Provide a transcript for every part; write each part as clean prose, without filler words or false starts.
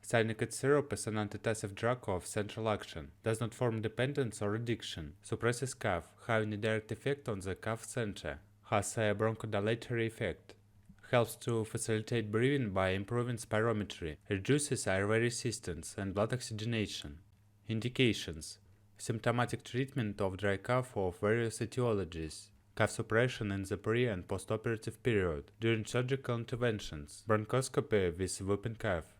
Sinecod syrup is an antitussive drug of central action, does not form dependence or addiction, suppresses cough, having a direct effect on the cough center, has a bronchodilatory effect, helps to facilitate breathing by improving spirometry, reduces airway resistance and blood oxygenation. Indications: symptomatic treatment of dry cough of various etiologies, cough suppression in the pre- and postoperative period, during surgical interventions, bronchoscopy with whooping cough.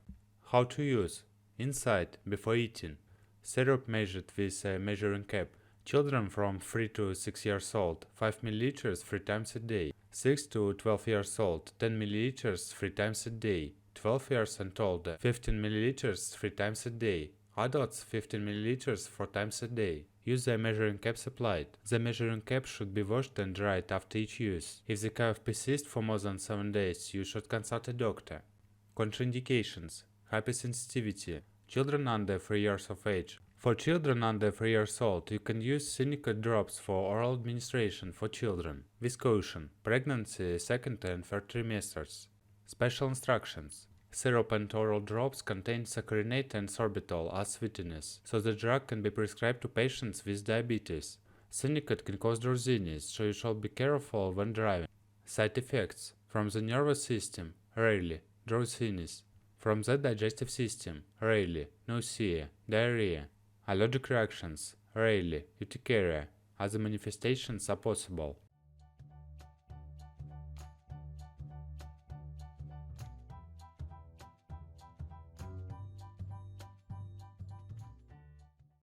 How to use: inside, before eating, syrup measured with a measuring cap. Children from 3 to 6 years old, 5 ml 3 times a day. 6 to 12 years old, 10 ml 3 times a day. 12 years and older, 15 ml 3 times a day. Adults, 15 ml 4 times a day. Use the measuring caps applied. The measuring cap should be washed and dried after each use. If the cough persists for more than 7 days, you should consult a doctor. Contraindications: hypersensitivity. Children under 3 years of age. For children under 3 years old, you can use Sinecod drops for oral administration for children, with caution, pregnancy, second and third trimesters. Special instructions: syrup and oral drops contain saccharinate and sorbitol as sweeteners, so the drug can be prescribed to patients with diabetes. Sinecod can cause drowsiness, so you should be careful when driving. Side effects: from the nervous system, rarely, drowsiness. From the digestive system, rarely, nausea, diarrhea. Allergic reactions, rarely, urticaria. Other manifestations are possible.